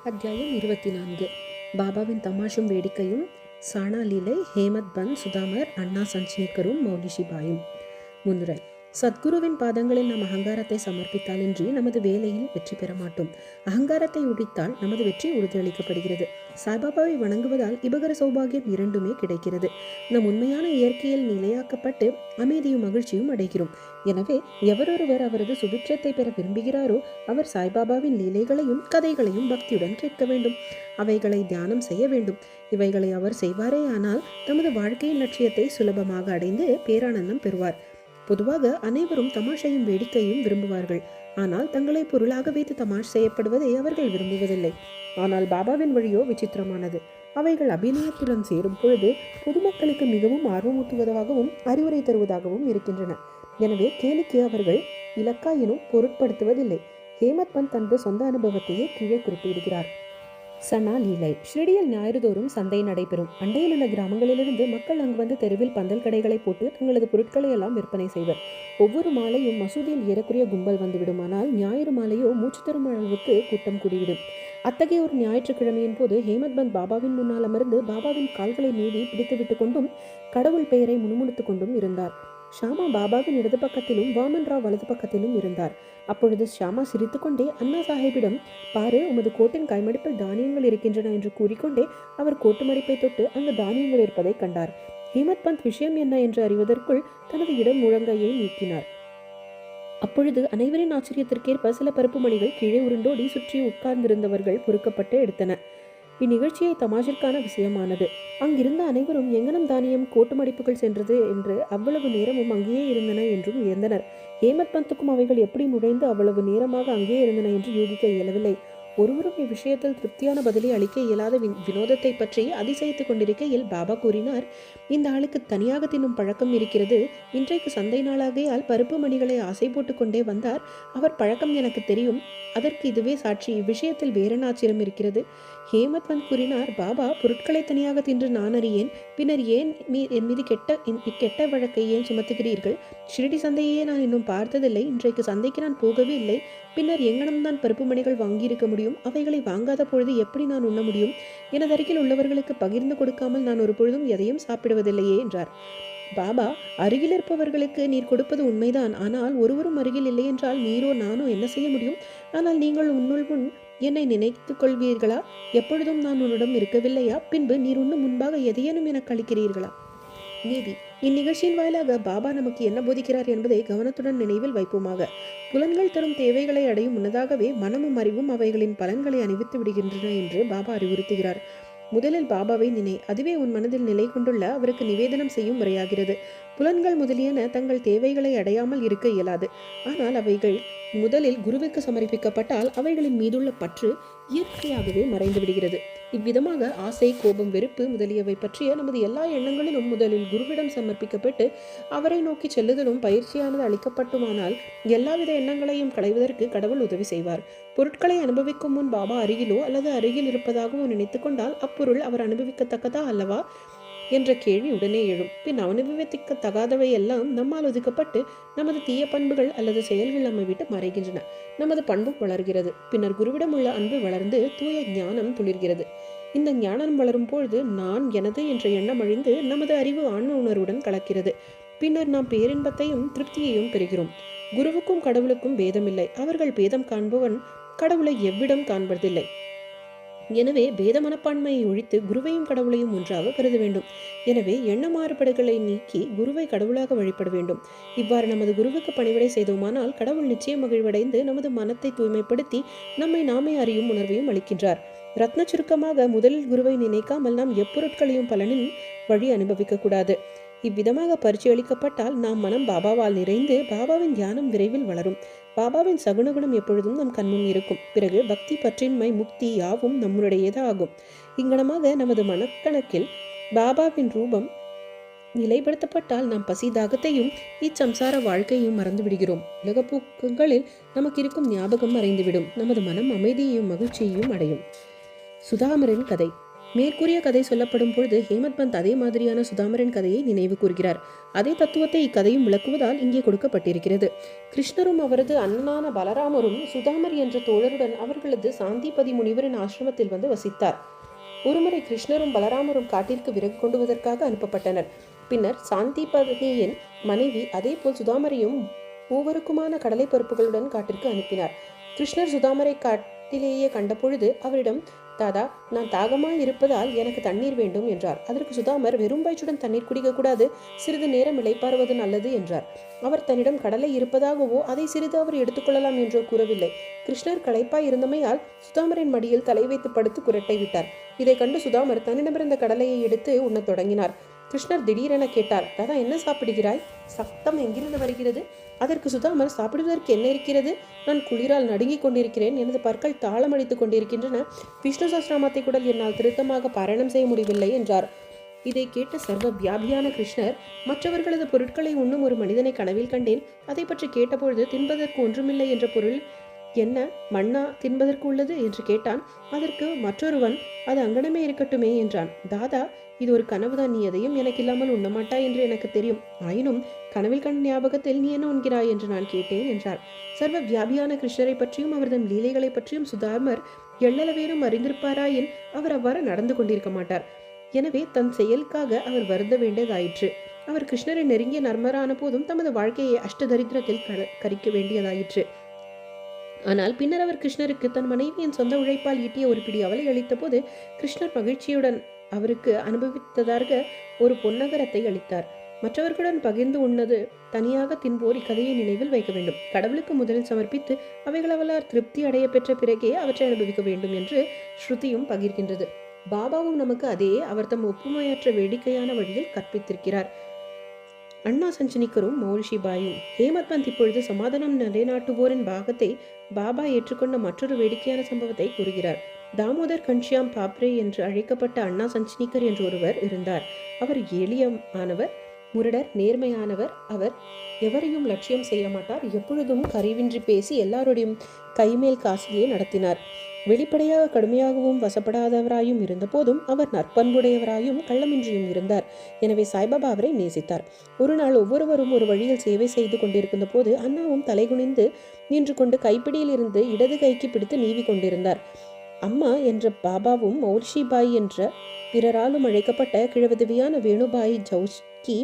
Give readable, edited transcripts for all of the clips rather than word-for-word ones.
அத்தியாயம் 24. பாபாவின் தமாஷும் வேடிக்கையும், சானா லீலை, ஹேமத் பந்த், சுதாமர், அண்ணா சஞ்சினிக்கரும், மௌலிஷிபாயும். முன்னுரை. சத்குருவின் பாதங்களில் நாம் அகங்காரத்தை சமர்ப்பித்தாலின்றி நமது வேலையில் வெற்றி பெற மாட்டோம். அகங்காரத்தை உடைத்தால் நமது வெற்றி உறுதியளிக்கப்படுகிறது. சாய்பாபாவை வணங்குவதால் இபகர சௌபாகியம் இரண்டுமே கிடைக்கிறது. நம் உண்மையான இயற்கையில் நிலையாக்கப்பட்டு அமைதியும் மகிழ்ச்சியும் அடைகிறோம். எனவே எவரொருவர் அவரது சுபிட்சத்தை பெற விரும்புகிறாரோ அவர் சாய்பாபாவின் லீலைகளையும் கதைகளையும் பக்தியுடன் கேட்க வேண்டும். அவைகளை தியானம் செய்ய வேண்டும். இவைகளை அவர் செய்வாரேயானால் தமது வாழ்க்கையின் லட்சியத்தை சுலபமாக அடைந்து பேரானந்தம் பெறுவார். பொதுவாக அனைவரும் தமாஷையும் வேடிக்கையும் விரும்புவார்கள். ஆனால் தங்களை பொருளாக வைத்து தமாஷ் செய்யப்படுவதை அவர்கள் விரும்புவதில்லை. ஆனால் பாபாவின் வழியோ விசித்திரமானது. அவைகள் அபிநயத்துடன் சேரும் பொழுது பொதுமக்களுக்கு மிகவும் ஆர்வமூட்டுவதாகவும் அறிவுரை தருவதாகவும் இருக்கின்றன. எனவே கேலிக்கு அவர்கள் இலக்கா எனும் பொருட்படுத்துவதில்லை. ஹேமத் பந்த் தனது சொந்த அனுபவத்தையே கீழே குறிப்பிடுகிறார். சனா லீலை. ஷிரடியில் ஞாயிறுதோறும் சந்தை நடைபெறும். அண்டையில் உள்ள கிராமங்களிலிருந்து மக்கள் அங்கு வந்து தெருவில் பந்தல் கடைகளை போட்டு தங்களது பொருட்களை எல்லாம் விற்பனை செய்வர். ஒவ்வொரு மாலையும் மசூதியில் ஏறக்குறைய கும்பல் வந்துவிடும். ஆனால் ஞாயிறு மாலையோ மூச்சு தரும் அளவுக்கு கூட்டம் கூடிவிடும். அத்தகைய ஒரு ஞாயிற்றுக்கிழமையின் போது ஹேமத் பந்த் பாபாவின் முன்னால் அமர்ந்து பாபாவின் கால்களை நீவி பிடித்து விட்டு கொண்டும் கடவுள் பெயரை முணுமுணுத்து கொண்டும் இருந்தார். ஷாமா பாபாவின் இடது பக்கத்திலும் வாமன் ராவ் வலது பக்கத்திலும் இருந்தார். அப்பொழுது ஷாமா சிரித்துக்கொண்டே அண்ணா சாஹிப்பிடம், பாரு, உமது கோட்டின் கைமடிப்பில் தானியங்கள் இருக்கின்றன என்று கூறிக்கொண்டே அவர் கோட்டு மடிப்பை தொட்டு அங்கு தானியங்கள் இருப்பதை கண்டார். ஹேமத் பந்த் விஷயம் என்ன என்று அறிவதற்குள் தனது இடம் முழங்கையை நீக்கினார். அப்பொழுது அனைவரின் ஆச்சரியத்திற்கேற்ப சில பருப்பு மணிகள் கீழே உருண்டோடி சுற்றி உட்கார்ந்திருந்தவர்கள் பொறுக்கப்பட்டு எடுத்தன. இந்நிகழ்ச்சியை தமாஷிற்கான விஷயமானது. அங்கிருந்த அனைவரும் எங்கனம் தானியம் கோட்டு மடிப்புகள் சென்றது என்று அவ்வளவு நேரமும் அங்கேயே இருந்தன என்றும் வியந்தனர். ஹேமத் பந்துக்கும் அவைகள் எப்படி நுழைந்து அவ்வளவு நேரமாக அங்கேயே இருந்தன என்று யூகிக்க இயலவில்லை. ஒருவரும் இவ்விஷயத்தில் திருப்தியான பதிலை அளிக்க இயலாத வினோதத்தை பற்றி அதிசயித்துக் கொண்டிருக்கையில் பாபா கூறினார், இந்த ஆளுக்கு தனியாக தின்னும் பழக்கம் இருக்கிறது. இன்றைக்கு சந்தை நாளாகையால் பருப்பு மணிகளை ஆசை போட்டுக் கொண்டே வந்தார். அவர் பழக்கம் எனக்கு தெரியும். அதற்கு இதுவே சாட்சி. இவ்விஷயத்தில் வேறென்ன ஆச்சரியம் இருக்கிறது? ஹேமத் பந்த் கூறினார், பாபா, பொருட்களை தனியாக தின்று நான் அறியேன். பின்னர் ஏன் என் மீது கெட்ட வழக்கை ஏன் சுமத்துகிறீர்கள்? ஷிரடி சந்தையே நான் இன்னும் பார்த்ததில்லை. இன்றைக்கு சந்தைக்கு நான் போகவே இல்லை. பின்னர் எங்கனம்தான் பருப்பு மணிகள் வாங்கியிருக்க முடியும்? அவைகளை வாங்காத பொழுது எப்படி நான் உண்ண முடியும்? எனது அருகில் உள்ளவர்களுக்கு பகிர்ந்து கொடுக்காமல் நான் ஒரு பொழுதும் எதையும் சாப்பிடுவதில்லையே என்றார். பாபா, அருகில் இருப்பவர்களுக்கு நீர் கொடுப்பது உண்மைதான். ஆனால் ஒருவரும் அருகில் இல்லை என்றால் நீரோ நானோ என்ன செய்ய முடியும்? ஆனால் நீங்கள் உன்னுள் முன் என்னை நினைத்துக் கொள்வீர்களா? எப்பொழுதும் நான் உன்னிடம் இருக்கவில்லையா? பின்பு நீர் உண்ணும் முன்பாக எதையேனும் எனக்கு அளிக்கிறீர்களா? நீதி. இந்நிகழ்ச்சியின் வாயிலாக பாபா நமக்கு என்ன போதிக்கிறார் என்பதை கவனத்துடன் நினைவில் வைப்போமாக. புலன்கள் தரும் தேவைகளை அடையும் முன்னதாகவே மனமும் அறிவும் அவைகளின் பலன்களை அணிவித்து விடுகின்றன என்று பாபா அறிவுறுத்துகிறார். முதலில் பாபாவை நினை. அதுவே உன் மனதில் நிலை கொண்டுள்ள அவருக்கு நிவேதனம் செய்யும் முறையாகிறது. புலன்கள் முதலியன தங்கள் தேவைகளை அடையாமல் இருக்க இயலாது. ஆனால் அவைகள் முதலில் குருவுக்கு சமர்ப்பிக்கப்பட்டால் அவைகளின் மீதுள்ள பற்று இயற்கையாகவே மறைந்து விடுகிறது. இவ்விதமாக ஆசை, கோபம், வெறுப்பு முதலியவை பற்றிய நமது எல்லா எண்ணங்களிலும் முதலில் குருவிடம் சமர்ப்பிக்கப்பட்டு அவரை நோக்கி செல்லுதலும் பயிற்சியானது அளிக்கப்பட்டுமானால் எல்லாவித எண்ணங்களையும் களைவதற்கு கடவுள் உதவி செய்வார். பொருட்களை அனுபவிக்கும் முன் பாபா அருகிலோ அல்லது அருகில் இருப்பதாகவோ நினைத்து கொண்டால் அப்பொருள் அவர் அனுபவிக்கத்தக்கதா அல்லவா என்ற கேள்வி உடனே எழும். பின் அனுபவிக்க தகாதவை எல்லாம் நம்மால் ஒதுக்கப்பட்டு நமது தீய பண்புகள் அல்லது செயல்கள் நம்மை விட்டு மறைகின்றன. நமது பண்பும் வளர்கிறது. பின்னர் குருவிடம் உள்ள அன்பு வளர்ந்து தூய ஞானம் துளிர்கிறது. இந்த ஞானம் வளரும் பொழுது நான், எனது என்ற எண்ணம் அழிந்து நமது அறிவு ஆன்ம உணர்வுடன் கலக்கிறது. பின்னர் நாம் பேரின்பத்தையும் திருப்தியையும் பெறுகிறோம். குருவுக்கும் கடவுளுக்கும் பேதமில்லை. அவர்கள் பேதம் காண்பவன் கடவுளை எவ்விடம் காண்பதில்லை. எனவே பேத மனப்பான்மையை ஒழித்து குருவையும் கடவுளையும் ஒன்றாக கருத வேண்டும். எனவே எண்ண மாறுபாடுகளை நீக்கி குருவை கடவுளாக வழிபட வேண்டும். இவ்வாறு நமது குருவுக்கு பணிவிடை செய்தோமானால் கடவுள் நிச்சயம் மகிழ்வடைந்து நமது மனத்தை தூய்மைப்படுத்தி நம்மை நாமே அறியும் உணர்வையும் அளிக்கின்றார். ரத்ன சுருக்கமாக முதலில் குருவை நினைக்காமல் நாம் எப்பொருட்களையும் பலனின் வழி அனுபவிக்க கூடாது. இவ்விதமாக பரிசு அளிக்கப்பட்டால் நாம் மனம் பாபாவால் நிறைந்து பாபாவின் தியானம் விரைவில் வளரும். பாபாவின் சகுனகுணம் எப்பொழுதும் நம் கண்முன் இருக்கும். பிறகு பக்தி, பற்றின்மை, முக்தி யாவும் நம்முடையதாகும். இங்கனமாக நமது மனக்கணக்கில் பாபாவின் ரூபம் நிலைப்படுத்தப்பட்டால் நாம் பசி, தாகத்தையும் இச்சம்சார வாழ்க்கையையும் மறந்து விடுகிறோம். உலகப்போக்குகளில் நமக்கு இருக்கும் ஞாபகம் மறைந்துவிடும். நமது மனம் அமைதியையும் மகிழ்ச்சியையும் அடையும். சுதாமரின் கதை. மேற்கூறிய கதை சொல்லப்படும் பொழுது ஹேமத் பந்த் அதே மாதிரியான சுதாமரின் கதையை நினைவு கூறுகிறார். அதே தத்துவத்தை இக்கதையும் விளக்குவதால் இங்கே கொடுக்கப்பட்டிருக்கிறது. கிருஷ்ணரும் அவரது அண்ணனான பலராமரும் சுதாமர் என்ற தோழருடன் அவர்களது சாந்திபதி முனிவரின் ஆசிரமத்தில் வந்து வசித்தார். ஒருமுறை கிருஷ்ணரும் பலராமரும் காட்டிற்கு விறகு கொண்டுவதற்காக அனுப்பப்பட்டனர். பின்னர் சாந்திபதியின் மனைவி அதே போல் சுதாமரையும் மூவருக்குமான கடலை பருப்புகளுடன் காட்டிற்கு அனுப்பினார். கிருஷ்ணர் சுதாமரை காட்டிலேயே கண்டபொழுது அவரிடம், தாதா, நான் தாகமாய் இருப்பதால் எனக்கு தண்ணீர் வேண்டும் என்றார். அதற்கு சுதாமர், வெறும் வயிற்றுடன் தண்ணீர் குடிக்கக்கூடாது, சிறிது நேரம் இளைப்பாறுவது நல்லது என்றார். அவர் தன்னிடம் கடலை இருப்பதாகவோ அதை சிறிது அவர் எடுத்துக்கொள்ளலாம் என்றோ கூறவில்லை. கிருஷ்ணர் களைப்பாய் இருந்தமையால் சுதாமரின் மடியில் தலை வைத்து படுத்து குரட்டை விட்டார். இதை கண்டு சுதாமர் தன்னிடமிருந்த கடலையை எடுத்து உண்ணத் தொடங்கினார். கிருஷ்ணர் திடீரென கேட்டார், தாதா, என்ன சாப்பிடுகிறாய்? சத்தம் எங்கிருந்து வருகிறது? அதற்கு சுதாமர், சாப்பிடுவதற்கு என்ன இருக்கிறது? நான் குளிரால் நடுங்கிக் கொண்டிருக்கிறேன். எனது பற்கள் தாளம் அடித்துக் கொண்டிருக்கின்றன. விஷ்ணு சஹஸ்ரநாமத்தை கூட என்னால் திருத்தமாக பாராயணம் செய்ய முடியவில்லை என்றார். இதை கேட்ட சர்வ வியாபியான கிருஷ்ணர், மற்றவர்களது பொருட்களை உண்ணும் ஒரு மனிதனை கனவில் கண்டேன். அதை பற்றி கேட்டபொழுது தின்பதற்கு ஒன்றுமில்லை என்ற பொருள் என்ன மண்ணா தின்பதற்கு உள்ளது என்று கேட்டான். அதற்கு மற்றொருவன், அது அங்கனமே இருக்கட்டுமே என்றான். தாதா, இது ஒரு கனவுதான். நீ எதையும் எனக்கு இல்லாமல் உண்ணமாட்டாய் என்று எனக்கு தெரியும். ஆயினும் கனவில் கண்ட ஞாபகத்தில் நீ என்ன உண்கிறாய் என்று நான் கேட்டேன் என்றார். சர்வ வியாபியான கிருஷ்ணரை பற்றியும் அவரது லீலைகளை பற்றியும் சுதாமர் எள்ளளவேனும் அறிந்திருப்பாராயின் அவர் அவ்வாறு நடந்து கொண்டிருக்க மாட்டார். எனவே தன் செயலுக்காக அவர் வருந்த வேண்டியதாயிற்று. அவர் கிருஷ்ணரை நெருங்கிய நர்மரான போதும் தமது வாழ்க்கையை அஷ்டதரித்திரத்தில் கரிக்க வேண்டியதாயிற்று. ஆனால் பின்னர் அவர் கிருஷ்ணருக்கு தன் மனைவியின் சொந்த உழைப்பால் ஈட்டிய ஒரு பிடி அவலை அளித்த போது கிருஷ்ணர் மகிழ்ச்சியுடன் அவருக்கு அனுபவித்ததாக ஒரு பொன்னகரத்தை அளித்தார். மற்றவர்களுடன் பகிர்ந்து உண்ணது தனியாக தின்போர் இக்கதையை நினைவில் வைக்க வேண்டும். கடவுளுக்கு முதலில் சமர்ப்பித்து அவைகள் அவளால் திருப்தி அடைய பெற்ற பிறகே அவற்றை அனுபவிக்க வேண்டும் என்று ஸ்ருதியும் பகிர்கின்றது. பாபாவும் நமக்கு அதே அவர் தம் ஒப்புமையற்ற வேடிக்கையான வழியில் கற்பித்திருக்கிறார். அண்ணா சஞ்சனிக்கரும் மௌரிஷி பாயும். ஹேமத் பந்த் இப்பொழுது சமாதானம் நிலைநாட்டுவோரின் பாகத்தை பாபா ஏற்றுக்கொண்ட மற்றொரு வேடிக்கையான சம்பவத்தை கூறுகிறார். தாமோதர் கன்ஷியாம் பாப்ரே என்று அழைக்கப்பட்ட அண்ணா சஞ்சனிக்கர் என்று ஒருவர் இருந்தார். அவர் எளியமானவர், முரடர், நேர்மையானவர். அவர் எவரையும் லட்சியம் செய்ய மாட்டார். எப்பொழுதும் கரிவின்றி பேசி எல்லாருடையும் கைமேல் காசிலே நடத்தினார். வெளிப்படையாக கடுமையாகவும் வசப்படாதவராயும் இருந்த போதும் அவர் நற்பண்புடையவராயும் கள்ளமின்றியும் இருந்தார். எனவே சாய்பாபா அவரை நேசித்தார். ஒரு நாள் ஒவ்வொருவரும் ஒரு வழியில் சேவை செய்து கொண்டிருக்கின்ற போது அண்ணாவும் தலைகுனிந்து நின்று கொண்டு கைப்பிடியில் இருந்து இடது கைக்கு பிடித்து நீவி கொண்டிருந்தார். அம்மா என்ற பாபாவும் மௌர்ஷிபாய் என்ற பிறராலும் அழைக்கப்பட்ட கிழவதவியான வேணுபாய் ஜவுஸ்கி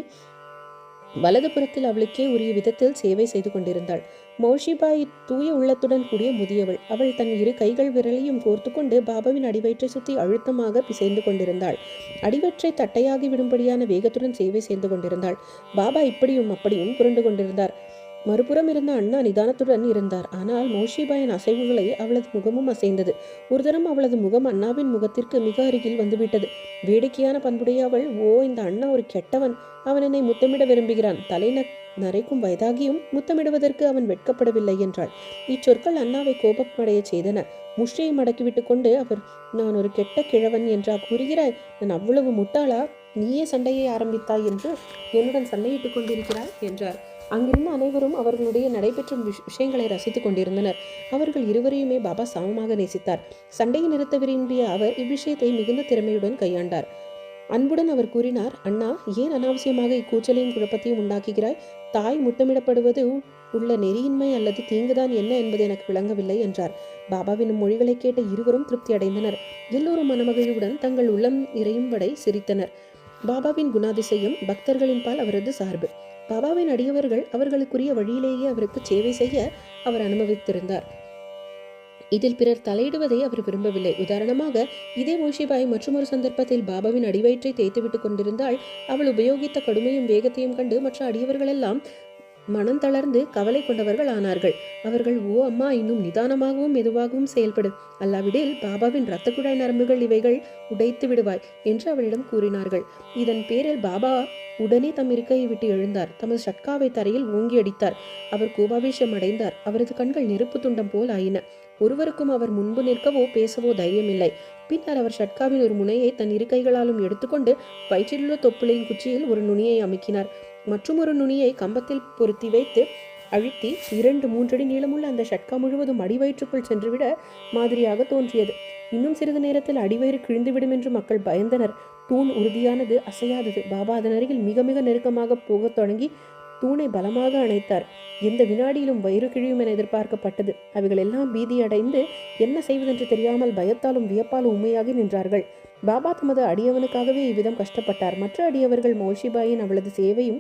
வலது புறத்தில் அவளுக்கே உரிய விதத்தில் சேவை செய்து கொண்டிருந்தாள். மௌஷிபாய் தூய உள்ளத்துடன் கூடிய முதியவள். அவள் தன் இரு கைகள் விரலையும் கோர்த்து கொண்டு பாபாவின் அடிவயிற்றை சுற்றி அழுத்தமாக பிசைந்து கொண்டிருந்தாள். அடிவற்றை தட்டையாகி விடும்படியான வேகத்துடன் சேவை செய்து கொண்டிருந்தாள். பாபா இப்படியும் அப்படியும் புரண்டு கொண்டிருந்தார். மறுபுறம் இருந்த அண்ணா நிதானத்துடன் இருந்தார். ஆனால் மௌஷிபாயின் அசைவுகளை அவளது முகமும் அசைந்தது. ஒரு தரம் அவளது முகம் அண்ணாவின் முகத்திற்கு மிக அருகில் வந்துவிட்டது. வேடிக்கையான பண்புடைய அவள், ஓ, இந்த அண்ணா ஒரு கெட்டவன். அவன் என்னை முத்தமிட விரும்புகிறான். தலை நரைக்கும் வயதாகியும் முத்தமிடுவதற்கு அவன் வெட்கப்படவில்லை என்றாள். இச்சொற்கள் அண்ணாவை கோபமடைய செய்தன. முஷ்டியை மடக்கிவிட்டு கொண்டு அவர், நான் ஒரு கெட்ட கிழவன் என்றா கூறுகிறாய்? நான் அவ்வளவு முட்டாளா? நீயே சண்டையை ஆரம்பித்தாய் என்று என்னுடன் சண்டையிட்டுக் கொண்டிருக்கிறாய் என்றார். அங்கிருந்த அனைவரும் அவர்களுடைய நடைபெற்றும் விஷயங்களை ரசித்துக் கொண்டிருந்தனர். அவர்கள் இருவரையுமே பாபா சமமாக நேசித்தார். சண்டையை நிறுத்த விரும்பிய அவர் இவ்விஷயத்தை மிகுந்த திறமையுடன் கையாண்டார். அன்புடன் அவர் கூறினார், அண்ணா, ஏன் அனாவசியமாக இக்கூச்சலையும் குழப்பத்தையும் உண்டாக்குகிறாய்? தாய் முத்தமிடப்படுவது உள்ள நெறியின்மை அல்லது தீங்குதான் என்ன என்பது எனக்கு விளங்கவில்லை என்றார். பாபாவின் மொழிகளை கேட்ட இருவரும் திருப்தி அடைந்தனர். எல்லோரும் மனமகிழ்வுடன் தங்கள் உள்ளம் நிறையும் வரை சிரித்தனர். பாபாவின் குணாதிசயம் பக்தர்களின் பால் அவரது சார்பு. பாபாவின் அடியவர்கள் அவர்களுக்குரிய வழியிலேயே அவருக்கு சேவை செய்ய அவர் அனுமதித்திருந்தார். இதில் பிறர் தலையிடுவதை அவர் விரும்பவில்லை. உதாரணமாக, இதே மோஷிபாய் மற்றொரு சந்தர்ப்பத்தில் பாபாவின் அடிவயிற்றை தேய்த்துவிட்டுக் கொண்டிருந்தாள். அவள் உபயோகித்த கடுமையும் வேகத்தையும் கண்டு மற்ற அடியவர்களெல்லாம் மனம் தளர்ந்து கவலை கொண்டவர்கள் ஆனார்கள். அவர்கள், ஓ அம்மா, இன்னும் நிதானமாகவும் மெதுவாகவும் செயல்படு, அல்லாவிடில் பாபாவின் இரத்த குழாய் நரம்புகள் இவைகள் உடைத்து விடுவாய் என்று அவளிடம் கூறினார்கள். இதன் பேரில் பாபா உடனே தம் இருக்கையை விட்டு எழுந்தார். தமது ஷட்காவை தரையில் ஓங்கி அடித்தார். அவர் கோபாவேஷம் அடைந்தார். அவரது கண்கள் நெருப்பு துண்டம் போல் ஆயின. ஒருவருக்கும் அவர் முன்பு நிற்கவோ பேசவோ தைரியமில்லை. பின்னர் அவர் ஷட்காவின் ஒரு முனையை தன் இரு கைகளாலும் எடுத்துக்கொண்டு வயிற்றிலுள்ள தொப்புளின் குச்சியில் ஒரு நுனியை அமுக்கினார். மற்றும் ஒரு நுனியை கம்பத்தில் பொருத்தி வைத்து அழுத்தி 2-3 அடி நீளமுள்ள அந்த ஷட்கா முழுவதும் அடிவயிற்றுக்குள் சென்றுவிட மாதிரியாக தோன்றியது. இன்னும் சிறிது நேரத்தில் அடிவயிறு கிழிந்துவிடும் என்று மக்கள் பயந்தனர். தூண் உறுதியானது, அசையாதது. பாபா அதன் அருகில் மிக மிக நெருக்கமாக போகத் தொடங்கி தூணை பலமாக அணைத்தார். எந்த வினாடியிலும் வயிறு கிழியும் என எதிர்பார்க்கப்பட்டது. அவைகள் எல்லாம் பீதி அடைந்து என்ன செய்வதென்று தெரியாமல் பயத்தாலும் வியப்பாலும் உண்மையாகி நின்றார்கள். பாபா தமது அடியவனுக்காகவே இவ்விதம் கஷ்டப்பட்டார். மற்ற அடியவர்கள் மௌல்ஷிபாயின் அவளது சேவையும்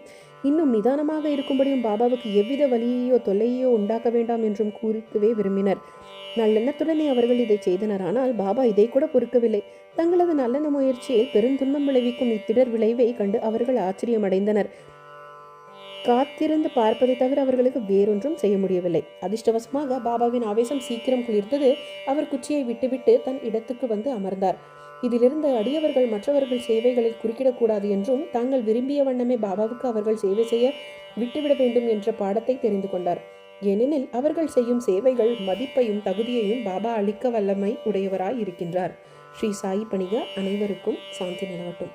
இன்னும் நிதானமாக இருக்கும்படியும் பாபாவுக்கு எவ்வித வலியையோ தொல்லையோ உண்டாக்க வேண்டாம் என்றும் கூறிக்கவே விரும்பினர். நல்லெண்ணத்துடனே அவர்கள் இதை செய்தனர். ஆனால் பாபா இதை கூட பொறுக்கவில்லை. தங்களது நல்லெண்ண முயற்சியில் பெருந்துன்பம் விளைவிக்கும் இத்திடர் விளைவை கண்டு அவர்கள் ஆச்சரியமடைந்தனர். காத்திருந்து பார்ப்பதை தவிர அவர்களுக்கு வேறொன்றும் செய்ய முடியவில்லை. அதிர்ஷ்டவசமாக பாபாவின் ஆவேசம் சீக்கிரம் குளிர்ந்தது. அவர் குச்சியை விட்டுவிட்டு தன் இடத்துக்கு வந்து அமர்ந்தார். இதிலிருந்து அடியவர்கள் மற்றவர்கள் சேவைகளில் குறுக்கிடக்கூடாது என்றும் தாங்கள் விரும்பிய வண்ணமே பாபாவுக்கு அவர்கள் சேவை செய்ய விட்டுவிட வேண்டும் என்ற பாடத்தை தெரிந்து கொண்டார். ஏனெனில் அவர்கள் செய்யும் சேவைகள் மதிப்பையும் தகுதியையும் பாபா அளிக்க வல்லமை உடையவராய் இருக்கின்றார். ஸ்ரீ சாயி பணிக. அனைவருக்கும் சாந்தி நிலவட்டும்.